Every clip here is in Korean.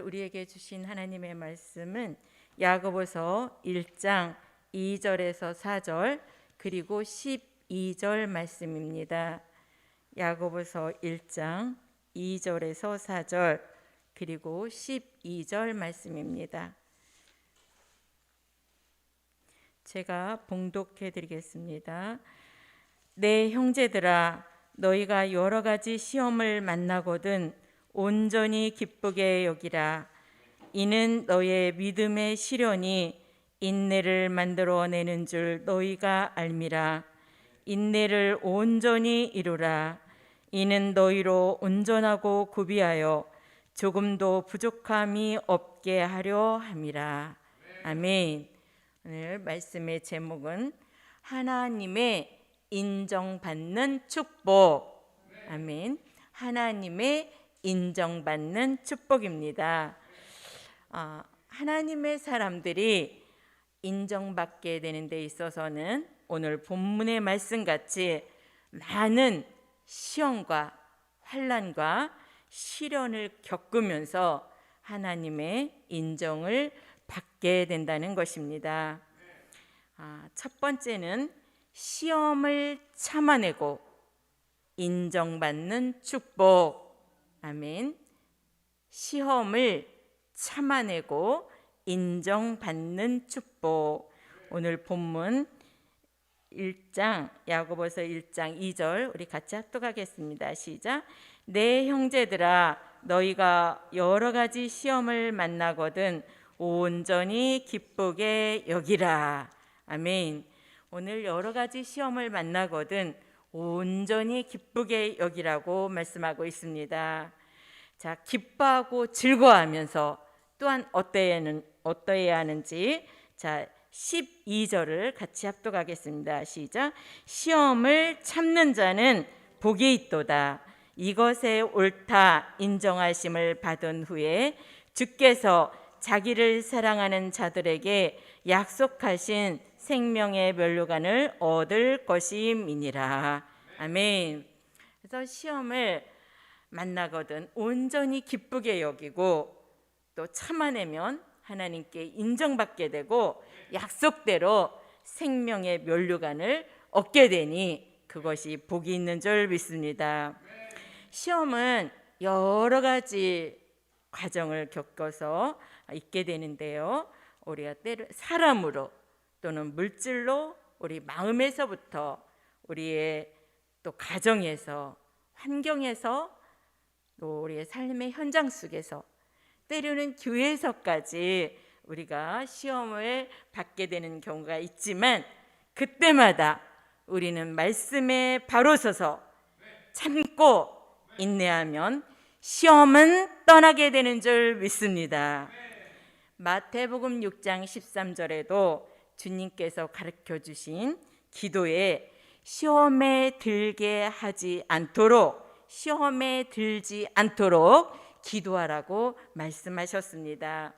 우리에게 주신 하나님의 말씀은 야고보서 1장 2절에서 4절 그리고 12절 말씀입니다. 야고보서 1장 2절에서 4절 그리고 12절 말씀입니다. 제가 봉독해 드리겠습니다. 내 형제들아, 너희가 여러 가지 시험을 만나거든 온전히 기쁘게 여기라. 이는 너의 믿음의 시련이 인내를 만들어내는 줄 너희가 알미라. 인내를 온전히 이루라. 이는 너희로 온전하고 구비하여 조금도 부족함이 없게 하려 함이라. 아멘. 오늘 말씀의 제목은 하나님의 인정받는 축복. 아멘. 하나님의 인정받는 축복입니다. 하나님의 사람들이 인정받게 되는 데 있어서는 오늘 본문의 말씀같이 많은 시험과 환난과 시련을 겪으면서 하나님의 인정을 받게 된다는 것입니다. 첫 번째는 시험을 참아내고 인정받는 축복. 아멘. 시험을 참아내고 인정받는 축복. 오늘 본문 1장 야고보서 1장 2절 우리 같이 합독하겠습니다. 시작. 내 형제들아, 너희가 여러 가지 시험을 만나거든 온전히 기쁘게 여기라. 아멘. 오늘 여러 가지 시험을 만나거든 온전히 기쁘게 여기라고 말씀하고 있습니다. 자, 기뻐하고 즐거워하면서 또한 어떠해야 하는지, 자 12절을 같이 합독하겠습니다. 시작. 시험을 참는 자는 복이 있도다. 이것에 옳다 인정하심을 받은 후에 주께서 자기를 사랑하는 자들에게 약속하신 생명의 면류관을 얻을 것임이니라. 아멘. 그래서 시험을 만나거든 온전히 기쁘게 여기고 또 참아내면 하나님께 인정받게 되고 약속대로 생명의 면류관을 얻게 되니 그것이 복이 있는 줄 믿습니다. 시험은 여러 가지 과정을 겪어서 있게 되는데요. 우리가 때로 사람으로 또는 물질로 우리 마음에서부터 우리의 또 가정에서 환경에서 또 우리의 삶의 현장 속에서 때로는 교회에서까지 우리가 시험을 받게 되는 경우가 있지만 그때마다 우리는 말씀에 바로 서서 참고 인내하면 시험은 떠나게 되는 줄 믿습니다. 마태복음 6장 13절에도 주님께서 가르쳐 주신 기도에 시험에 들게 하지 않도록 시험에 들지 않도록 기도하라고 말씀하셨습니다.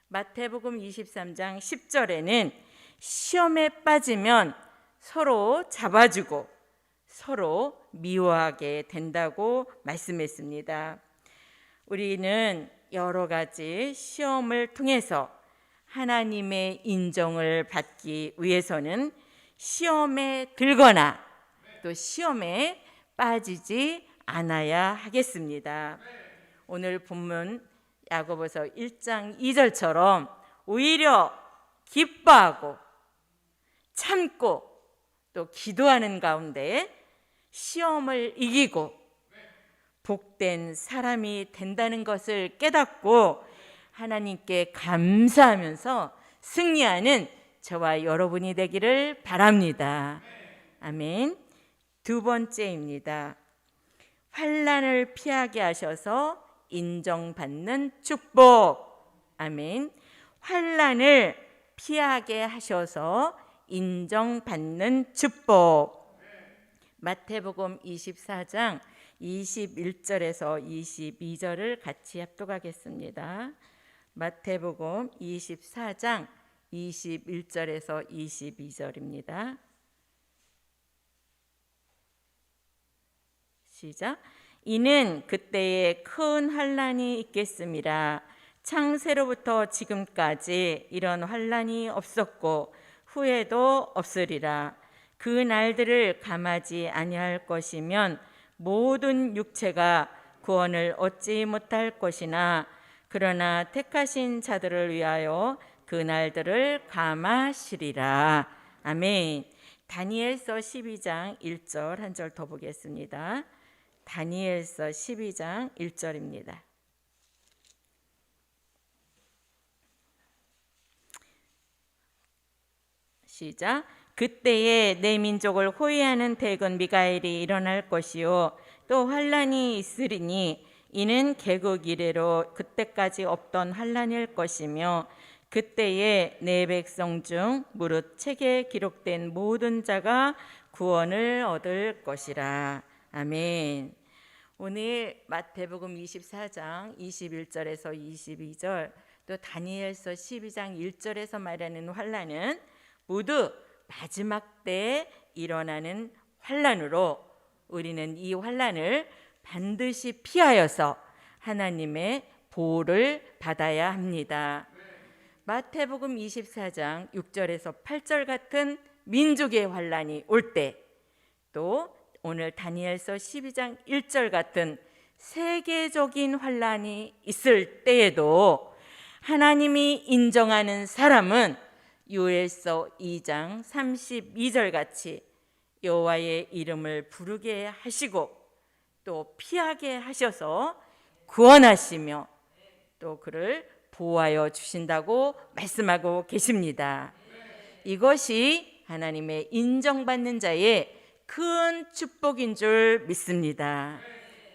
마태복음 23장 10절에는 시험에 빠지면 서로 잡아주고 서로 미워하게 된다고 말씀했습니다. 우리는 여러 가지 시험을 통해서 하나님의 인정을 받기 위해서는 시험에 들거나 또 시험에 빠지지 않아야 하겠습니다. 오늘 본문 야고보서 1장 2절처럼 오히려 기뻐하고 참고 또 기도하는 가운데 시험을 이기고 복된 사람이 된다는 것을 깨닫고 하나님께 감사하면서 승리하는 저와 여러분이 되기를 바랍니다. 아멘. 두 번째입니다. 환난을 피하게 하셔서 인정받는 축복. 아멘. 환난을 피하게 하셔서 인정받는 축복. 마태복음 24장 21절에서 22절을 같이 합독하겠습니다. 마태복음 24장 21절에서 22절입니다. 시작. 이는 그때에 큰 환난이 있겠음이라. 창세로부터 지금까지 이런 환난이 없었고 후에도 없으리라. 그 날들을 감하지 아니할 것이면 모든 육체가 구원을 얻지 못할 것이나 그러나 택하신 자들을 위하여 그 날들을 감하시리라. 아멘. 다니엘서 12장 1절 한 절 더 보겠습니다. 다니엘서 12장 1절입니다. 시작. 그때에 내 민족을 호위하는 대군 미가엘이 일어날 것이요 또 환난이 있으리니 이는 개국 이래로 그때까지 없던 환난일 것이며 그때에 내 백성 중 무릇 책에 기록된 모든 자가 구원을 얻을 것이라. 아멘. 오늘 마태복음 24장 21절에서 22절 또 다니엘서 12장 1절에서 말하는 환난은 모두 마지막 때에 일어나는 환난으로 우리는 이 환난을 반드시 피하여서 하나님의 보호를 받아야 합니다. 마태복음 24장 6절에서 8절 같은 민족의 환난이 올 때, 또 오늘 다니엘서 12장 1절 같은 세계적인 환난이 있을 때에도 하나님이 인정하는 사람은 요엘서 2장 32절 같이 여호와의 이름을 부르게 하시고 또 피하게 하셔서 구원하시며 또 그를 보호하여 주신다고 말씀하고 계십니다. 이것이 하나님의 인정받는 자의 큰 축복인 줄 믿습니다.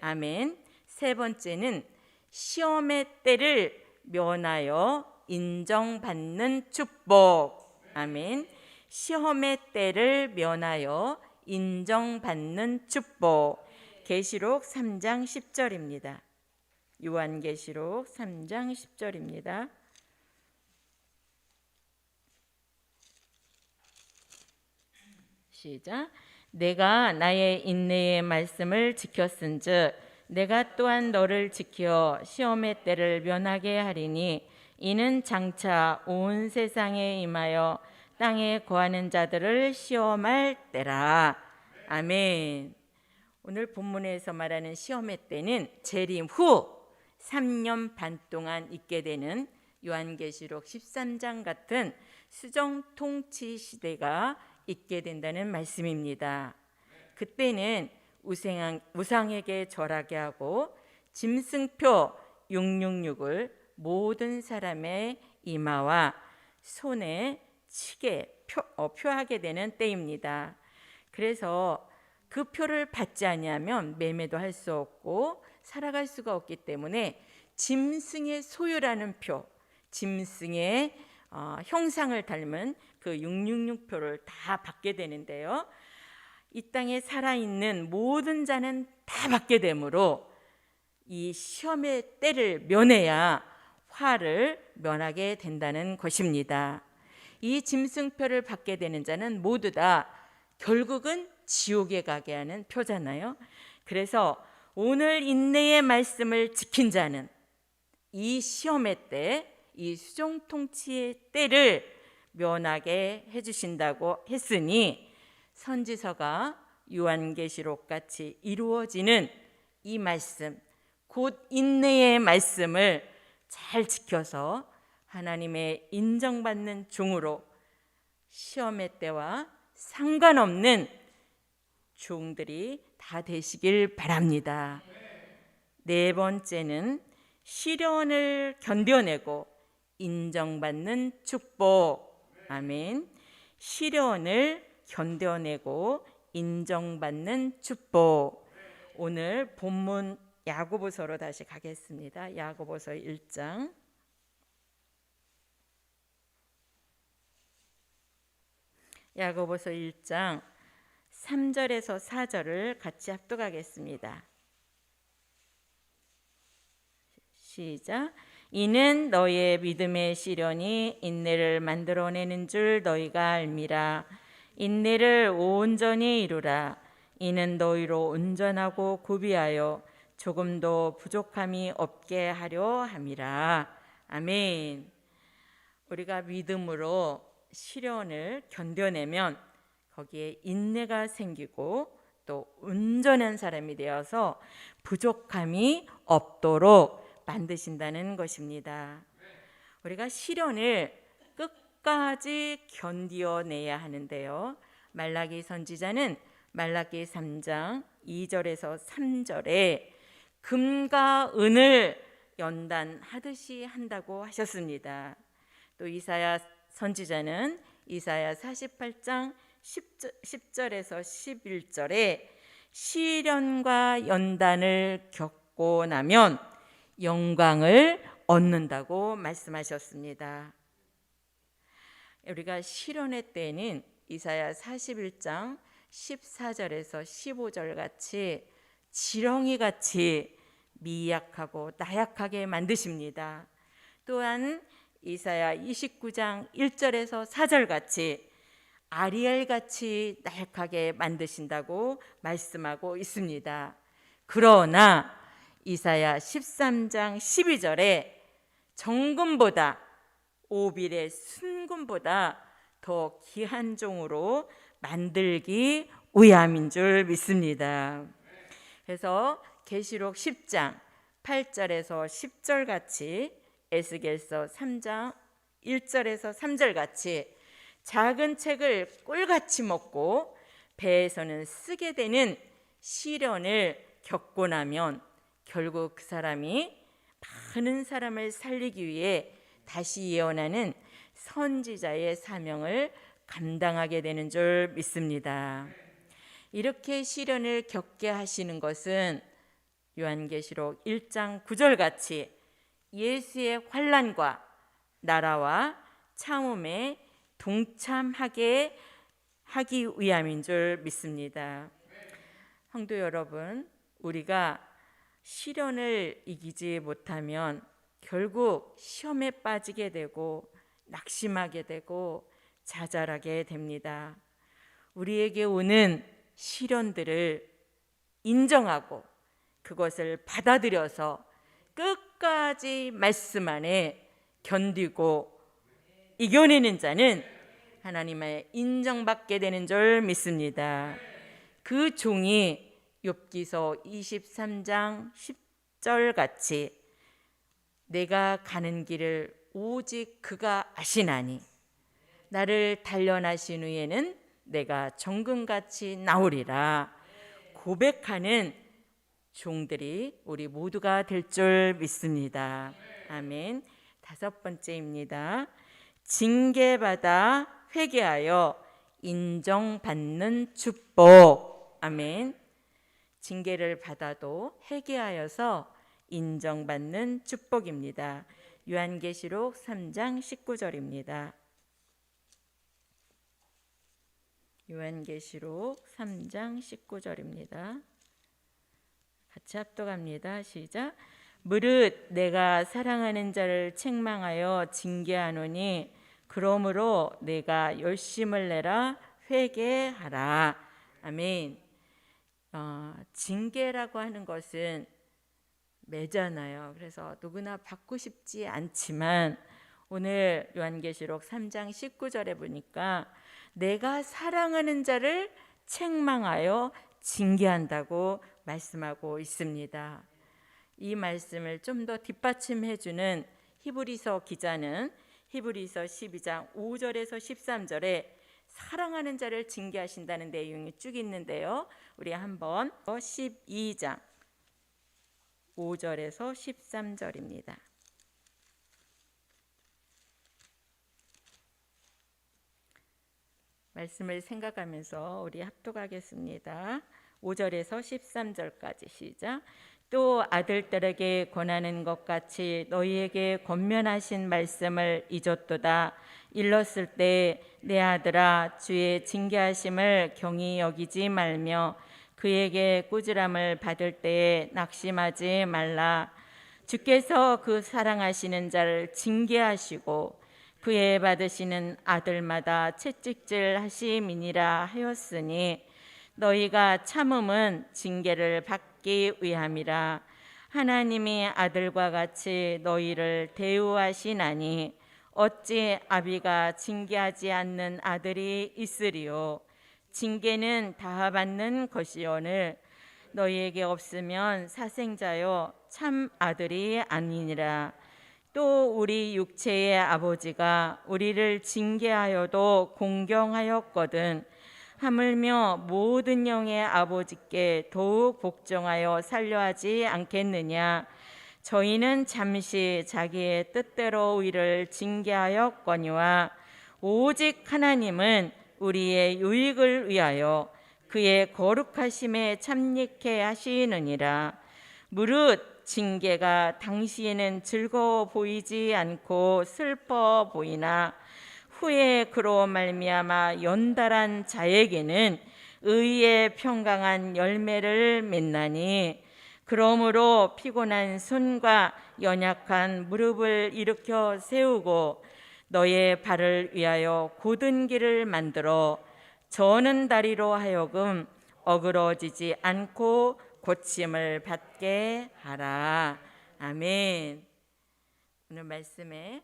아멘. 세 번째는 시험의 때를 면하여 인정받는 축복. 아멘. 시험의 때를 면하여 인정받는 축복. 계시록 3장 10절입니다. 요한계시록 3장 10절입니다. 시작. 내가 나의 인내의 말씀을 지켰은즉 내가 또한 너를 지켜 시험의 때를 면하게 하리니 이는 장차 온 세상에 임하여 땅에 거하는 자들을 시험할 때라. 아멘. 오늘 본문에서 말하는 시험의 때는 재림 후 3년 반 동안 있게 되는 요한계시록 13장 같은 수정 통치 시대가 있게 된다는 말씀입니다. 그때는 우상에게 절하게 하고 짐승표 666을 모든 사람의 이마와 손에 치게 표하게 되는 때입니다. 그래서 그 표를 받지 아니하면 매매도 할 수 없고 살아갈 수가 없기 때문에 짐승의 소유라는 표, 짐승의 형상을 닮은 그 666표를 다 받게 되는데요. 이 땅에 살아있는 모든 자는 다 받게 되므로 이 시험의 때를 면해야 화를 면하게 된다는 것입니다. 이 짐승표를 받게 되는 자는 모두 다 결국은 지옥에 가게 하는 표잖아요. 그래서 오늘 인내의 말씀을 지킨 자는 이 시험의 때, 이 수종통치의 때를 면하게 해주신다고 했으니 선지서가 요한계시록 같이 이루어지는 이 말씀, 곧 인내의 말씀을 잘 지켜서 하나님의 인정받는 종으로 시험의 때와 상관없는 종들이 다 되시길 바랍니다. 네 번째는 시련을 견뎌내고 인정받는 축복. 아멘. 시련을 견뎌내고 인정받는 축복. 오늘 본문 야고보서로 다시 가겠습니다. 야고보서 1장. 야고보서 1장 3절에서 4절을 같이 합독하겠습니다. 시작. 이는 너희의 믿음의 시련이 인내를 만들어내는 줄 너희가 알미라. 인내를 온전히 이루라. 이는 너희로 온전하고 구비하여 조금도 부족함이 없게 하려 함이라. 아멘. 우리가 믿음으로 시련을 견뎌내면 거기에 인내가 생기고 또 온전한 사람이 되어서 부족함이 없도록 만드신다는 것입니다. 우리가 시련을 끝까지 견디어내야 하는데요. 말라기 선지자는 말라기 3장 2절에서 3절에 금과 은을 연단하듯이 한다고 하셨습니다. 또 이사야 선지자는 이사야 48장 10절에서 11절에 시련과 연단을 겪고 나면 영광을 얻는다고 말씀하셨습니다. 우리가 시련의 때는 이사야 41장 14절에서 15절 같이 지렁이 같이 미약하고 나약하게 만드십니다. 또한 이사야 29장 1절에서 4절 같이 아리엘 같이 나약하게 만드신다고 말씀하고 있습니다. 그러나 이사야 13장 12절에 정금보다 오빌의 순금보다 더 귀한 종으로 만들기 위함인 줄 믿습니다. 그래서 계시록 10장 8절에서 10절 같이 에스겔서 3장 1절에서 3절 같이 작은 책을 꿀같이 먹고 배에서는 쓰게 되는 시련을 겪고 나면 결국 그 사람이 많은 사람을 살리기 위해 다시 예언하는 선지자의 사명을 감당하게 되는 줄 믿습니다. 이렇게 시련을 겪게 하시는 것은 요한계시록 1장 9절 같이 예수의 환난과 나라와 참음에 동참하게 하기 위함인 줄 믿습니다. 성도 여러분, 우리가 시련을 이기지 못하면 결국 시험에 빠지게 되고 낙심하게 되고 좌절하게 됩니다. 우리에게 오는 시련들을 인정하고 그것을 받아들여서 끝까지 말씀 안에 견디고 이겨내는 자는 하나님의 인정받게 되는 줄 믿습니다. 그 종이 욥기서 23장 10절 같이 내가 가는 길을 오직 그가 아시나니 나를 단련하신 후에는 내가 정금같이 나오리라 고백하는 종들이 우리 모두가 될 줄 믿습니다. 아멘. 5번째입니다. 징계받아 회개하여 인정받는 축복. 아멘. 징계를 받아도 회개하여서 인정받는 축복입니다. 요한계시록 3장 19절입니다. 요한계시록 3장 19절입니다. 같이 합독합니다. 시작. 무릇 내가 사랑하는 자를 책망하여 징계하노니 그러므로 내가 열심을 내라 회개하라. 아멘. 징계라고 하는 것은 매잖아요. 그래서 누구나 받고 싶지 않지만 오늘 요한계시록 3장 19절에 보니까 내가 사랑하는 자를 책망하여 징계한다고 말씀하고 있습니다. 이 말씀을 좀 더 뒷받침해 주는 히브리서 기자는 히브리서 12장 5절에서 13절에 사랑하는 자를 징계하신다는 내용이 쭉 있는데요. 우리 한번 12장 5절에서 13절입니다. 말씀을 생각하면서 우리 합독하겠습니다. 5절에서 13절까지 시작. 또 아들들에게 권하는 것 같이 너희에게 권면하신 말씀을 잊었도다. 일렀을 때 내 아들아 주의 징계하심을 경히 여기지 말며 그에게 꾸지람을 받을 때에 낙심하지 말라. 주께서 그 사랑하시는 자를 징계하시고 그에 받으시는 아들마다 채찍질 하심이니라 하였으니 너희가 참음은 징계를 받기 위함이라. 하나님이 아들과 같이 너희를 대우하시나니 어찌 아비가 징계하지 않는 아들이 있으리요. 징계는 다 받는 것이오늘 너희에게 없으면 사생자요 참 아들이 아니니라. 또 우리 육체의 아버지가 우리를 징계하여도 공경하였거든 하물며 모든 영의 아버지께 더욱 복종하여 살려하지 않겠느냐. 저희는 잠시 자기의 뜻대로 우리를 징계하였거니와 오직 하나님은 우리의 유익을 위하여 그의 거룩하심에 참익케 하시느니라. 무릇 징계가 당시에는 즐거워 보이지 않고 슬퍼 보이나 후에 그로 말미암아 연달한 자에게는 의의 평강한 열매를 맺나니 그러므로 피곤한 손과 연약한 무릎을 일으켜 세우고 너의 발을 위하여 곧은 길을 만들어 저는 다리로 하여금 어그러지지 않고 고침을 받게 하라. 아멘. 오늘 말씀에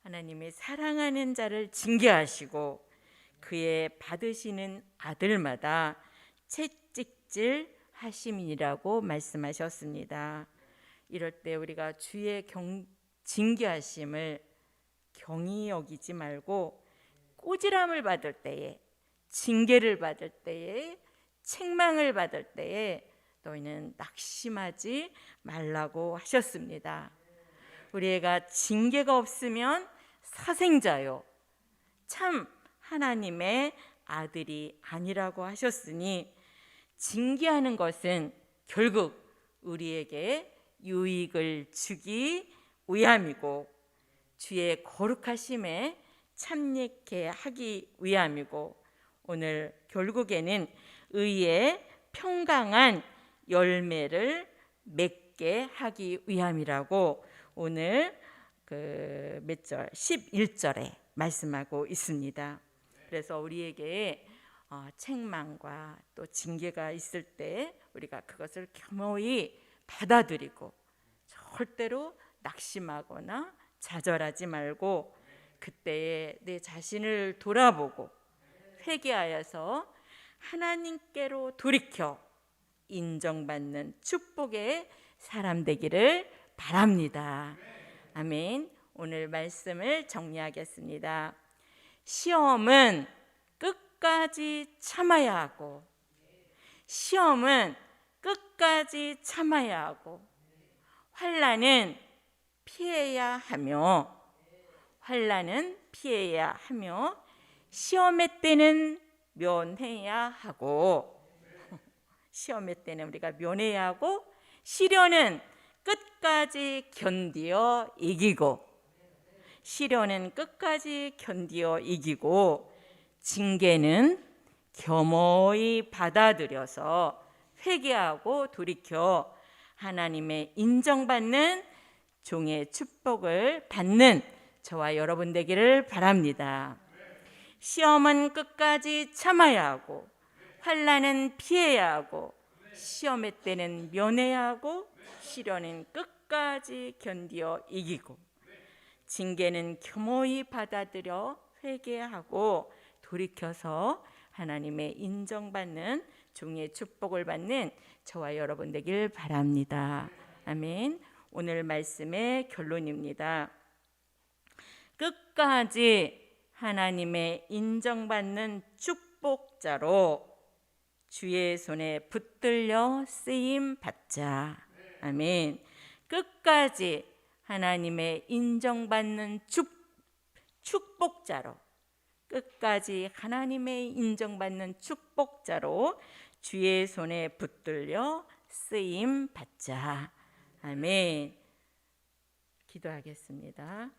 하나님이 사랑하는 자를 징계하시고 그의 받으시는 아들마다 채찍질 하심이라고 말씀하셨습니다. 이럴 때 우리가 주의 징계하심을 경히 여기지 말고 꼬지람을 받을 때에, 징계를 받을 때에, 책망을 받을 때에 너희는 낙심하지 말라고 하셨습니다. 우리 애가 징계가 없으면 사생자요 참 하나님의 아들이 아니라고 하셨으니 징계하는 것은 결국 우리에게 유익을 주기 위함이고 주의 거룩하심에 참익케 하기 위함이고 오늘 결국에는 의의 평강한 열매를 맺게 하기 위함이라고 오늘 몇 절 11절에 말씀하고 있습니다. 그래서 우리에게 책망과 또 징계가 있을 때 우리가 그것을 겸허히 받아들이고 절대로 낙심하거나 좌절하지 말고 그때에 내 자신을 돌아보고 회개하여서 하나님께로 돌이켜 인정받는 축복의 사람 되기를 바랍니다. 아멘. 오늘 말씀을 정리하겠습니다. 시험은 끝까지 참아야 하고 시험은 끝까지 참아야 하고 환난은 피해야 하며 시험의 때는 면해야 하고 시험의 때는 우리가 면해야 하고 시련은 끝까지 견디어 이기고 징계는 겸허히 받아들여서 회개하고 돌이켜 하나님의 인정받는 종의 축복을 받는 저와 여러분 되기를 바랍니다. 시험은 끝까지 참아야 하고 환난은 피해야 하고 시험의 때는 면해야 하고 시련은 끝까지 견디어 이기고 징계는 겸허히 받아들여 회개하고 돌이켜서 하나님의 인정받는 종의 축복을 받는 저와 여러분 되길 바랍니다. 아멘. 오늘 말씀의 결론입니다. 끝까지 하나님의 인정받는 축복자로 주의 손에 붙들려 쓰임 받자. 아멘. 끝까지 하나님의 인정받는 축복자로 끝까지 하나님의 인정받는 축복자로 주의 손에 붙들려 쓰임 받자. 아멘. 기도하겠습니다.